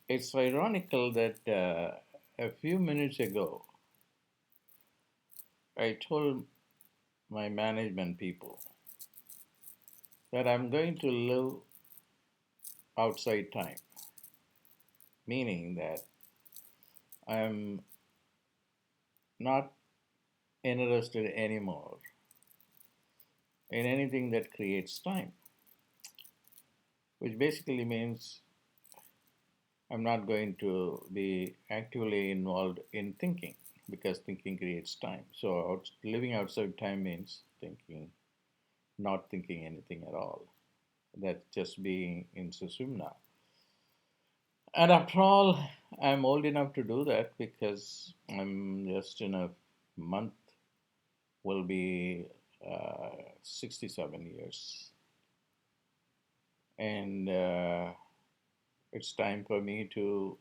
It's ironical that a few minutes ago I told my management people that I'm going to live outside time, meaning that I'm not interested anymore in anything that creates time, which basically means I'm not going to be actively involved in thinking because thinking creates time. So living outside time means thinking, not thinking anything at all. That's just being in Susumna. And after all, I'm old enough to do that because I'm just in a month will be 67 years. And it's time for me to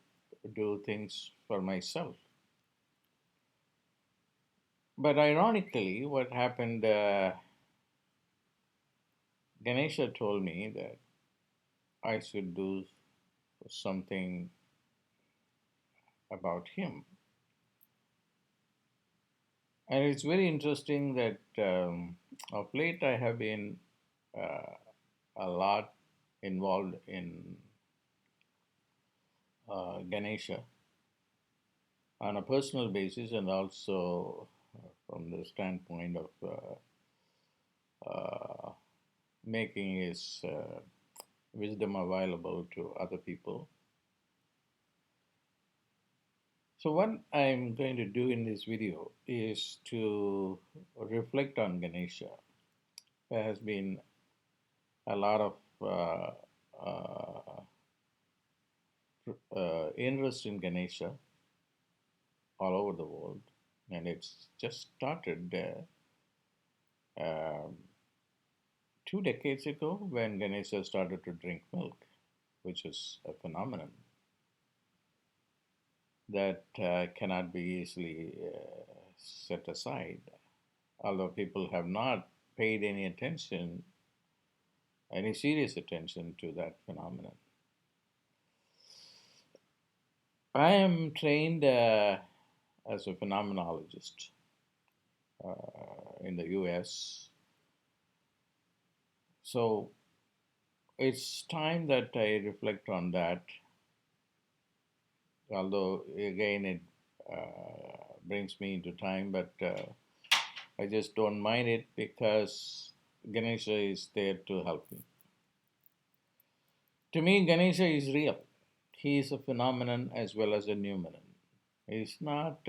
do things for myself. But ironically, what happened, Ganesha told me that I should do something about him. And it's very interesting that of late I have been uh, a lot involved in Ganesha on a personal basis and also from the standpoint of uh, making his wisdom available to other people. So, what I'm going to do in this video is to reflect on Ganesha. There has been a lot of interest in Ganesha all over the world, and it's just started 2 decades ago when Ganesha started to drink milk, which is a phenomenon that cannot be easily set aside, although people have not paid any attention, any serious attention to that phenomenon. I am trained as a phenomenologist in the US. So it's time that I reflect on that, although again it brings me into time, but I just don't mind it because Ganesha is there to help me. To me, Ganesha is real. He is a phenomenon as well as a noumenon. He's not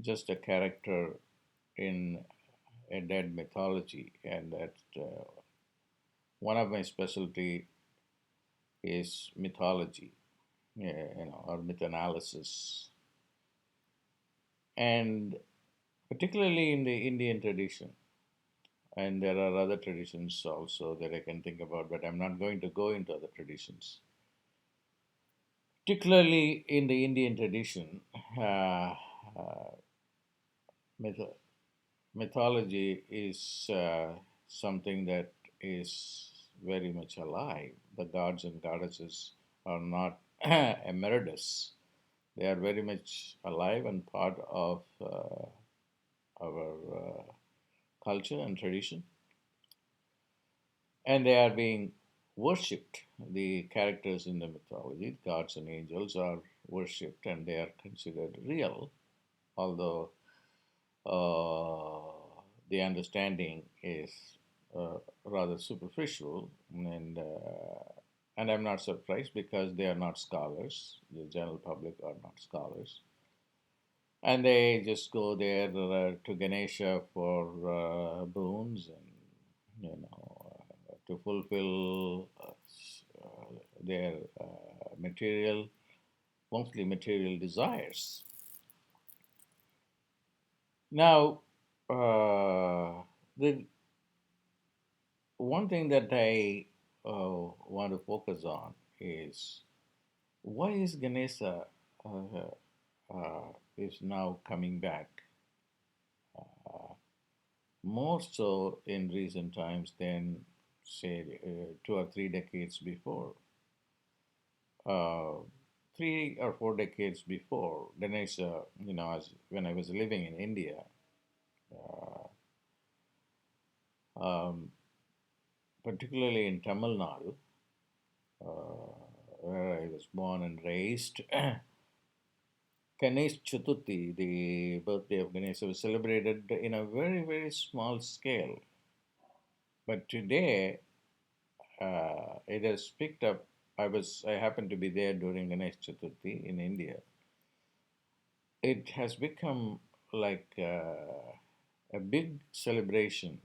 just a character in a dead mythology, and that one of my specialty is mythology, or myth analysis, and particularly in the Indian tradition. And there are other traditions also that I can think about, but I'm not going to go into other traditions. Particularly in the Indian tradition, uh, uh, myth- mythology is something that is very much alive. The gods and goddesses are not emeritus. They are very much alive and part of our culture and tradition. And they are being worshipped. The characters in the mythology, gods and angels, are worshipped and they are considered real, although the understanding is rather superficial, and I'm not surprised because they are not scholars. The general public are not scholars, and they just go there to Ganesha for boons and to fulfill their material, mostly material desires. Now, the one thing that I want to focus on is why is Ganesha is now coming back more so in recent times than say 2 or 3 decades before. uh, 3 or 4 decades before Ganesha, when I was living in India, uh, um, particularly in Tamil Nadu, where I was born and raised, Ganesh Chaturthi, the birthday of Ganesha, was celebrated in a very, very small scale. But today, it has picked up. I happened to be there during Ganesh Chaturthi in India. It has become like a big celebration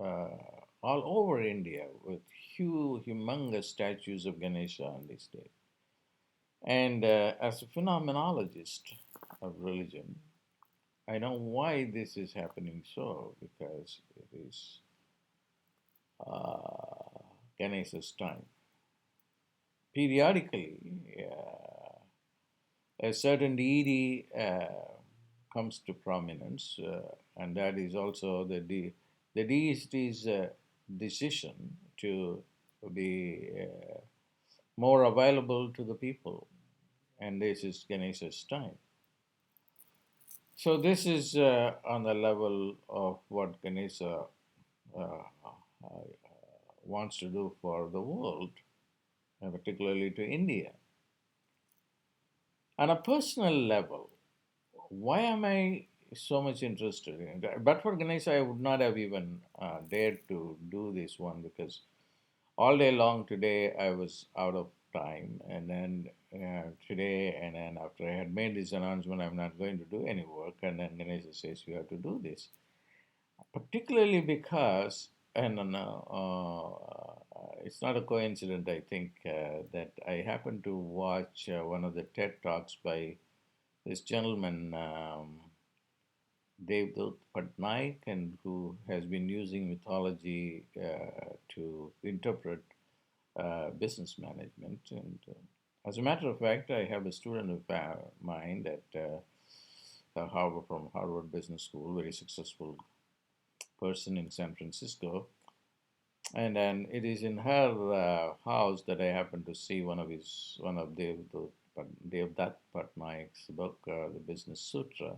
uh, all over India with humongous statues of Ganesha on this day. And as a phenomenologist of religion, I know why this is happening so, because it is Ganesha's time. Periodically, a certain deity comes to prominence, and that is also the deity's decision to be more available to the people, and this is Ganesha's time. So this is on the level of what Ganesha wants to do for the world, and particularly to India. On a personal level, why am I so much interested in it? But for Ganesha, I would not have even dared to do this one, because all day long today I was out of time, and then today, and then after I had made this announcement, I'm not going to do any work, and then Ganesha says you have to do this, particularly because, and it's not a coincidence, I think, that I happened to watch one of the TED Talks by this gentleman, Devdutt Pattanaik, and who has been using mythology to interpret business management. And as a matter of fact, I have a student of mine that Harvard, from Harvard Business School, very successful person in San Francisco. And then it is in her house that I happened to see one of Devdutt Pattanaik's book, the Business Sutra.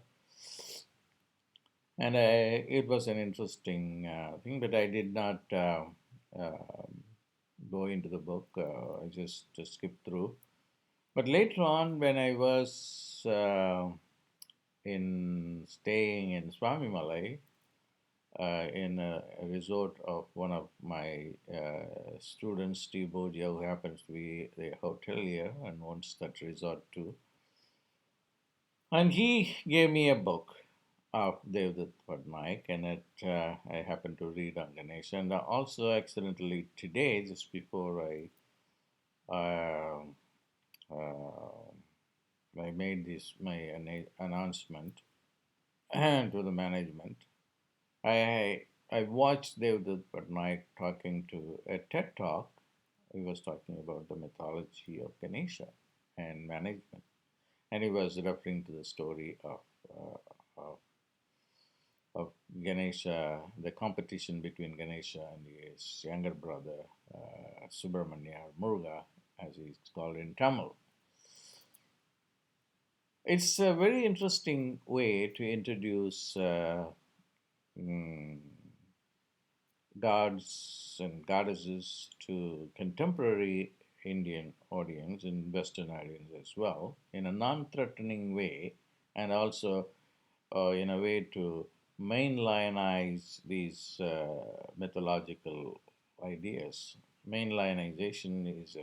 And it was an interesting thing, but I did not go into the book. I just skipped through. But later on, when I was in staying in Swami Malai, in a resort of one of my students, Steve Bodia, who happens to be the hotelier and owns that resort too. And he gave me a book of Devdutt Pattanaik, and I happened to read on Ganesha. And also, accidentally today, just before I made this my announcement to the management, I watched Devdutt Pattanaik talking to a TED Talk. He was talking about the mythology of Ganesha and management, and he was referring to the story of Ganesha, the competition between Ganesha and his younger brother, Subramanya, or Muruga, as he's called in Tamil. It's a very interesting way to introduce mm, gods and goddesses to contemporary Indian audience and Western audience as well, in a non-threatening way, and also in a way to mainlineize these mythological ideas. Mainlineization is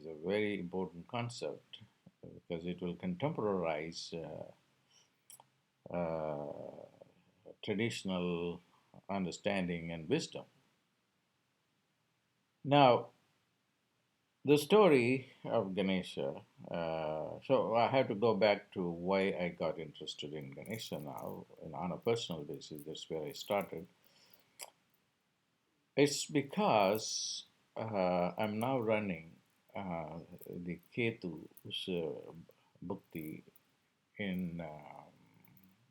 a very important concept, because it will contemporize traditional understanding and wisdom. Now, the story of Ganesha. So I have to go back to why I got interested in Ganesha now, and on a personal basis. That's where I started. It's because I'm now running the Ketu Bhukti in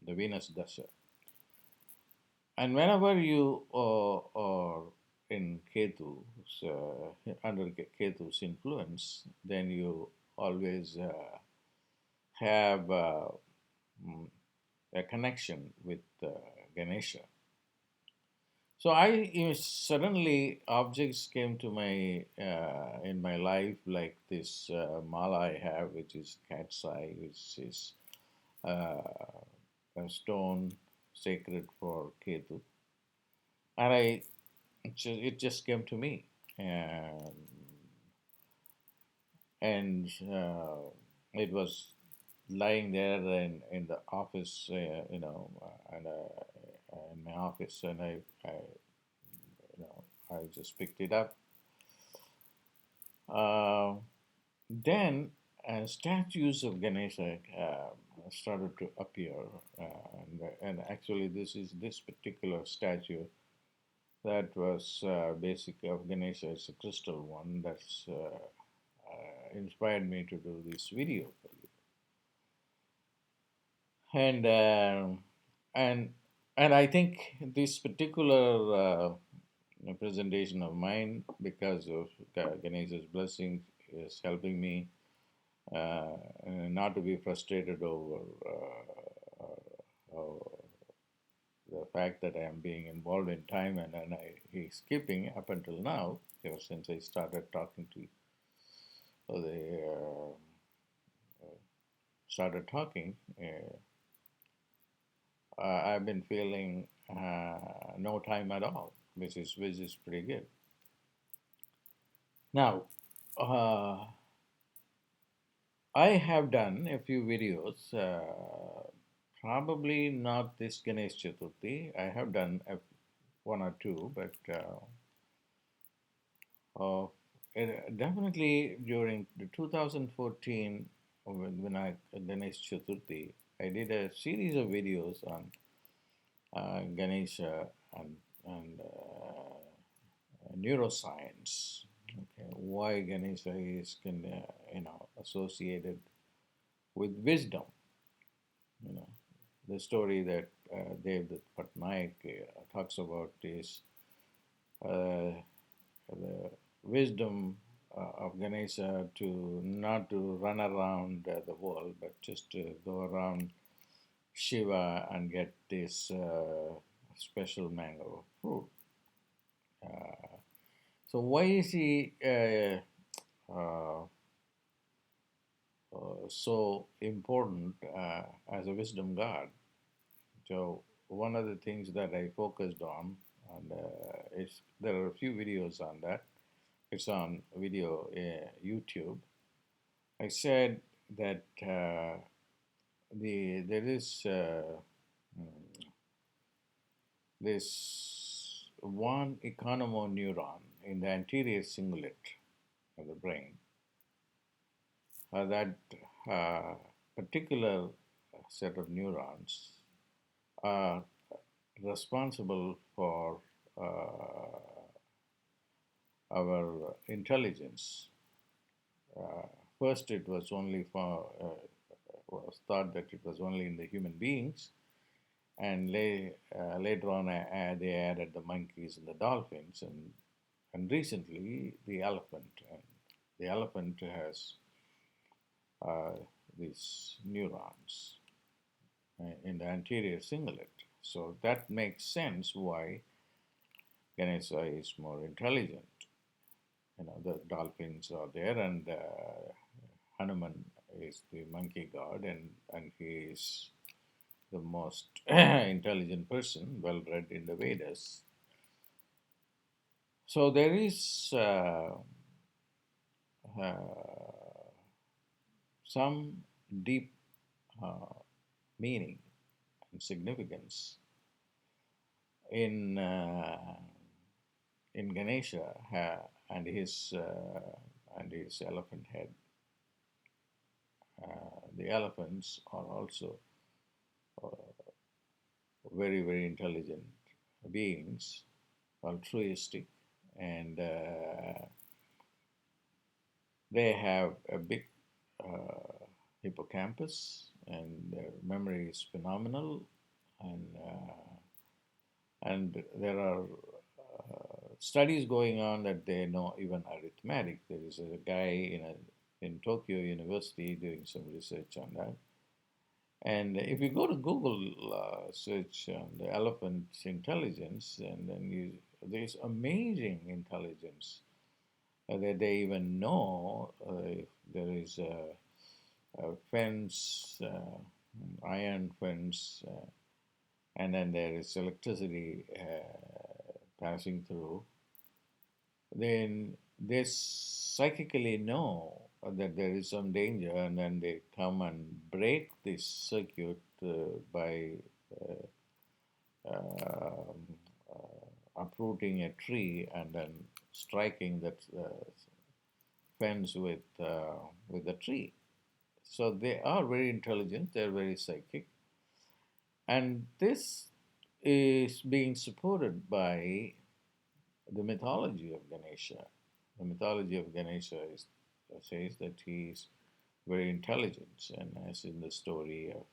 the Venus Dasha. And whenever you are in Ketu's, under Ketu's influence, then you always have mm, a connection with Ganesha. So suddenly objects came to my in my life, like this mala I have, which is cat's eye, which is a stone sacred for Ketu, and it just came to me, and it was lying there in the office, and in my office, and I just picked it up. Uh, then statues of Ganesha started to appear, and actually this particular statue that was basic of Ganesha. It's a crystal one that's inspired me to do this video for you. And I think this particular presentation of mine, because of Ganesha's blessing, is helping me not to be frustrated over the fact that I am being involved in time, and he's keeping up until now, ever since I started talking to you. They started talking. I've been feeling no time at all, which is pretty good. Now, I have done a few videos, probably not this Ganesh Chaturthi. I have done one or two, but definitely during the 2014, when I Ganesh Chaturthi, I did a series of videos on Ganesha and neuroscience. Okay, why Ganesha is associated with wisdom. You know, the story that Devdutt Pattanaik talks about is the wisdom of Ganesha to not to run around the world, but just to go around Shiva and get this special mango fruit. So why is he so important as a wisdom god? So one of the things that I focused on, and there are a few videos on that. It's on video YouTube. I said that there is this one neuron in the anterior cingulate of the brain. That particular set of neurons are responsible for our intelligence. First, it was only was thought that it was only in the human beings, and later on they added the monkeys and the dolphins, and recently the elephant. And the elephant has these neurons in the anterior cingulate. So that makes sense why Ganesha is more intelligent. The dolphins are there, and Hanuman is the monkey god, and he is the most intelligent person, well read in the Vedas. So there is some deep meaning and significance in Ganesha and his elephant head. The elephants are also very, very intelligent beings, altruistic, and they have a big hippocampus, and their memory is phenomenal, and there are studies going on that they know even arithmetic. There is a guy in Tokyo University doing some research on that. And if you go to Google, search the elephant's intelligence, and then there's amazing intelligence that they even know if there is a fence, iron fence, and then there is electricity passing through, then they psychically know that there is some danger, and then they come and break this circuit by uh, uprooting a tree and then striking that fence with the tree. So they are very intelligent. They are very psychic, and this is being supported by the mythology of Ganesha. The mythology of Ganesha says that he is very intelligent, and as in the story of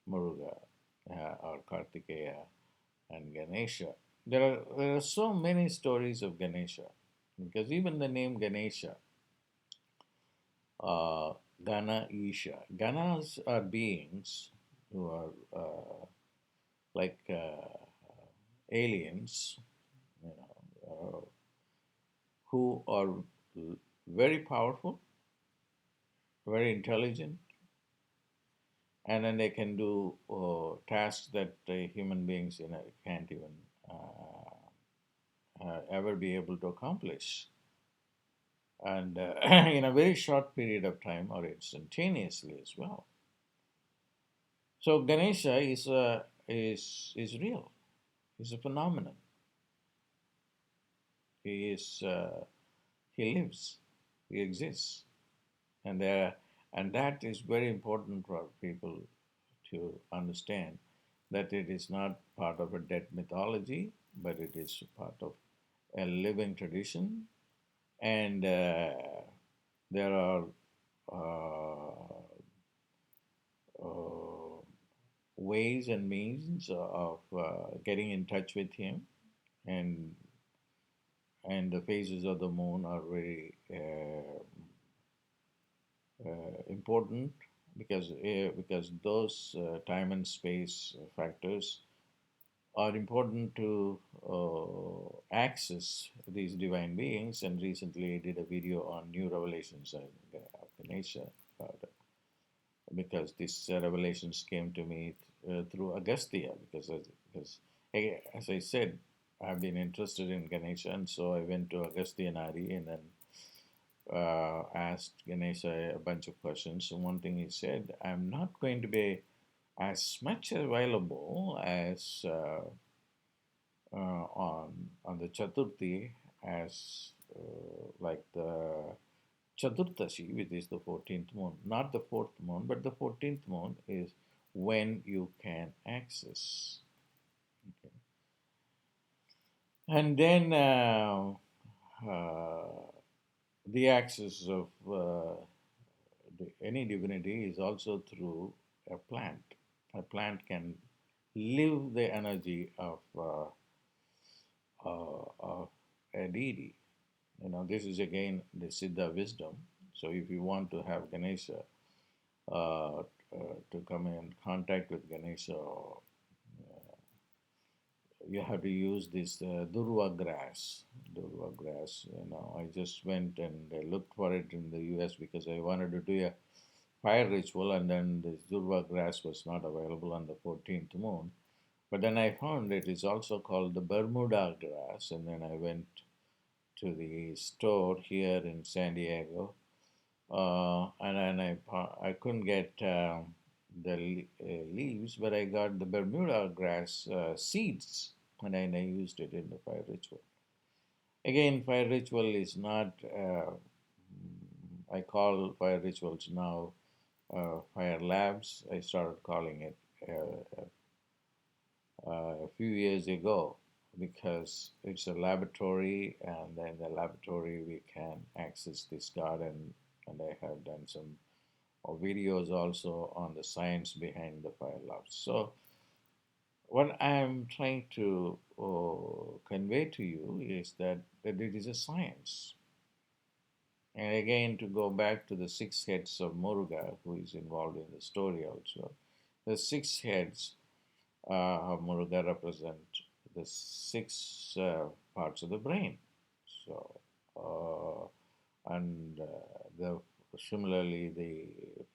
Muruga or Kartikeya and Ganesha, there are so many stories of Ganesha, because even the name Ganesha, uh, Gana Isha, Ganas are beings who are like aliens, you know, who are very powerful, very intelligent, and then they can do tasks that human beings can't even ever be able to accomplish, and in a very short period of time or instantaneously as well. So Ganesha is real. He's a phenomenon. He is he lives. He exists, and that is very important for people to understand, that it is not part of a dead mythology, but it is part of a living tradition, and there are uh, uh, ways and means of getting in touch with him, and the phases of the moon are very important, because those time and space factors are important to access these divine beings. And recently I did a video on new revelations of Ganesha, about it, because these revelations came to me through Agastya, because as I said, I've been interested in Ganesha, and so I went to Agastya Nadi and then asked Ganesha a bunch of questions. So one thing he said, I'm not going to be as much available as on the Chaturthi as like the Chaturdashi, which is the 14th moon. Not the fourth moon, but the 14th moon is when you can access. Okay. And then uh, the access of any divinity is also through a plant. A plant can live the energy of a deity. This is again the Siddha wisdom. So if you want to have Ganesha, to come in contact with Ganesha, you have to use this Durva grass. Durva grass. I just went and looked for it in the U.S. because I wanted to do a fire ritual, and then this Durva grass was not available on the 14th moon. But then I found it is also called the Bermuda grass, and then I went to the store here in San Diego, and then I couldn't get the leaves, but I got the Bermuda grass seeds, and then I used it in the fire ritual. Again, fire ritual is not, I call fire rituals now fire labs. I started calling it a few years ago, because it's a laboratory, and in the laboratory we can access this garden, and I have done some videos also on the science behind the fire labs. So what I am trying to convey to you is that it is a science. And again, to go back to the six heads of Muruga, who is involved in the story also, the six heads of Muruga represent the six parts of the brain. So, and the similarly, the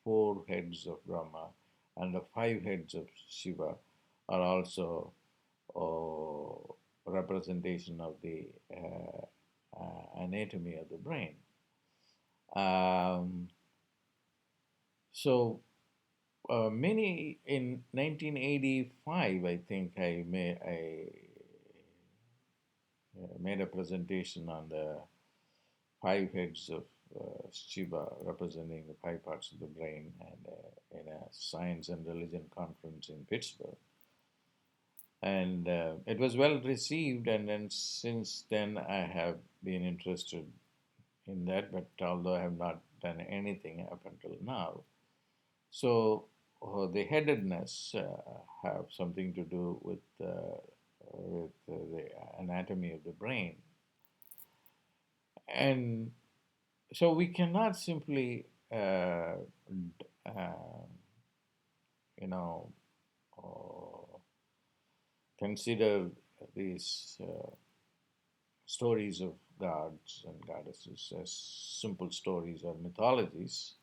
four heads of Brahma and the five heads of Shiva are also representation of the anatomy of the brain. Um, so many in 1985, I think I made a presentation on the five heads of Shiva, representing the five parts of the brain, and in a science and religion conference in Pittsburgh. And it was well received, and then since then I have been interested in that, but although I have not done anything up until now. So the headedness have something to do with the anatomy of the brain, and so we cannot simply, you know, uh, consider these stories of gods and goddesses as simple stories or mythologies,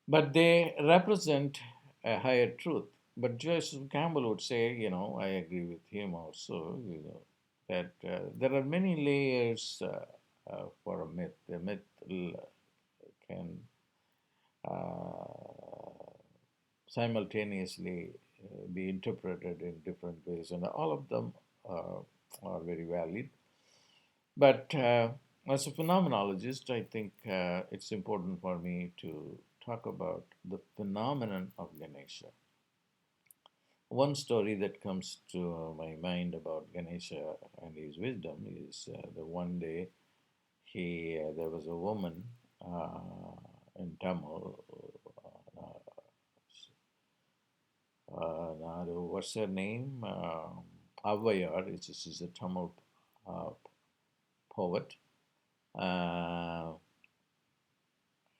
but they represent a higher truth. But Joseph Campbell would say, I agree with him also, that there are many layers for a myth. A myth can uh, simultaneously be interpreted in different ways, and all of them are very valid. But as a phenomenologist, I think it's important for me to talk about the phenomenon of Ganesha. One story that comes to my mind about Ganesha and his wisdom is the one day there was a woman in Tamil, what's her name? Avayar, which is a Tamil uh, poet. Uh,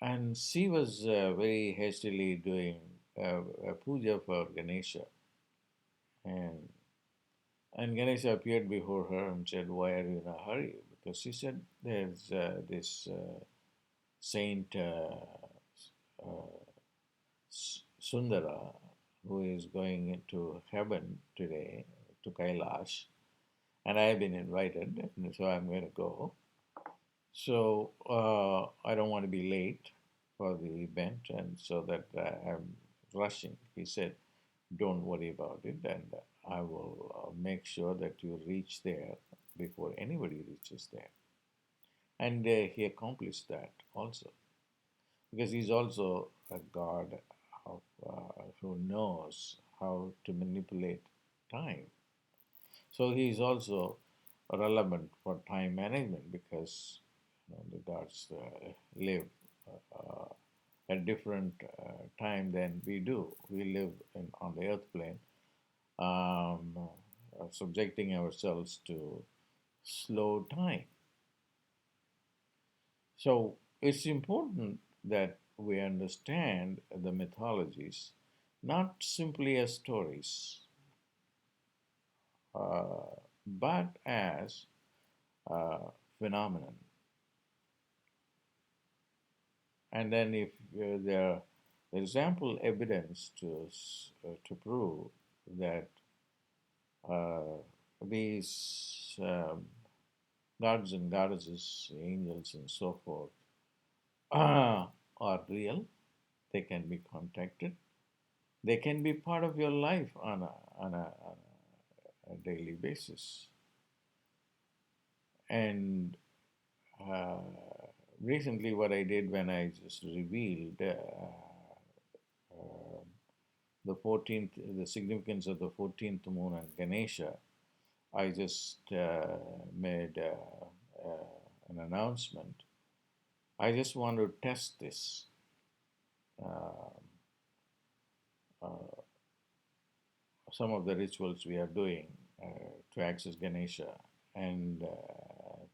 and she was very hastily doing a puja for Ganesha. And, and Ganesha appeared before her and said, "Why are you in a hurry?" Because she said, "There's this saint Sundara who is going into heaven today, to Kailash, and I have been invited, and so I'm going to go. So I don't want to be late for the event, and so that I'm rushing." He said, "Don't worry about it, and I will make sure that you reach there before anybody reaches there." And he accomplished that also, because he's also a god who knows how to manipulate time. So he is also relevant for time management, because the gods live uh, at different time than we do. We live on the earth plane, subjecting ourselves to slow time. So it's important that we understand the mythologies not simply as stories, but as phenomenon. And then if there's ample evidence to prove that uh, these gods and goddesses, angels, and so forth are real, they can be contacted, they can be part of your life on a daily basis. And uh, recently, what I did when I just revealed uh, the significance of the 14th moon and Ganesha, I just made an announcement. I just want to test this. Uh, uh, some of the rituals we are doing to access Ganesha, and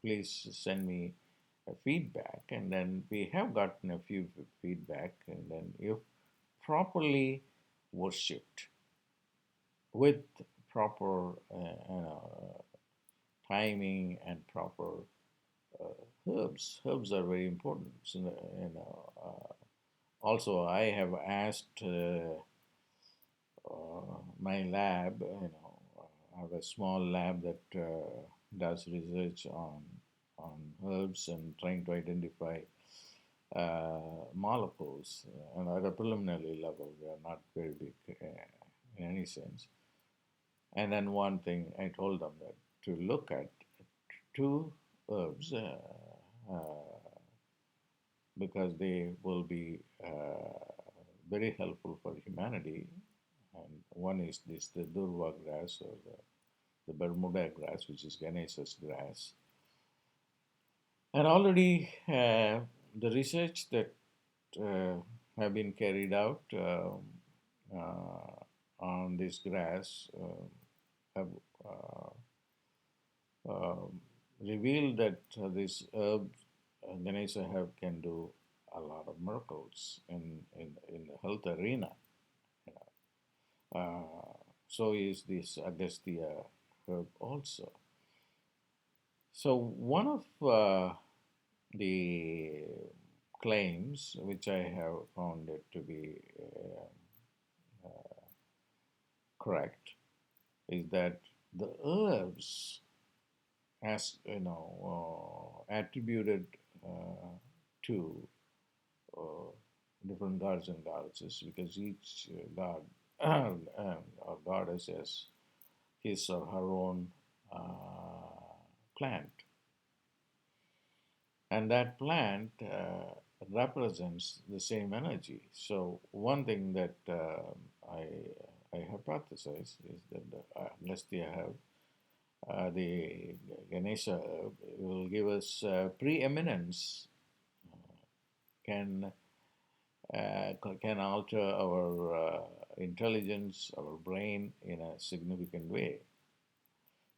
please send me a feedback. And then we have gotten a few feedback, and then if properly worshipped with proper timing and proper herbs. Herbs are very important. So, also, I have asked my lab. I have a small lab that does research on herbs and trying to identify molecules. And at a preliminary level, they are not very big in any sense. And then one thing I told them that to look at two herbs because they will be very helpful for humanity. And one is this the Durva grass or the Bermuda grass, which is Ganesha's grass. And already the research that have been carried out on this grass have revealed that this herb Ganesha herb can do a lot of miracles in the health arena. So is this Agastya herb also. So one of the claims which I have found it to be correct is that the herbs as attributed to different gods and goddesses because each god or goddess has his or her own plant, and that plant represents the same energy. So one thing that I hypothesize is that unless they have the Ganesha will give us preeminence, can can alter our intelligence, our brain in a significant way.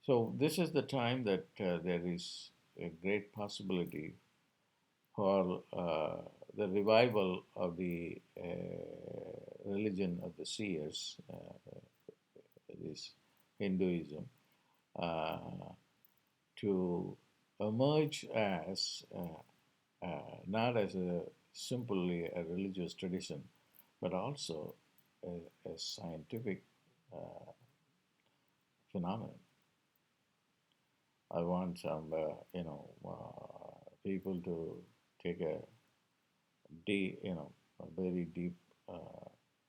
So this is the time that there is a great possibility for the revival of the religion of the seers, this Hinduism, to emerge as not as a simply a religious tradition, but also a scientific phenomenon. I want some, people to take a deep, a very deep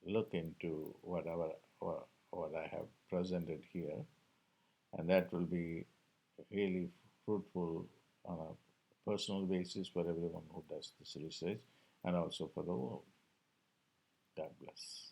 look into what I have presented here, and that will be really fruitful on a personal basis for everyone who does this research and also for the world. God bless.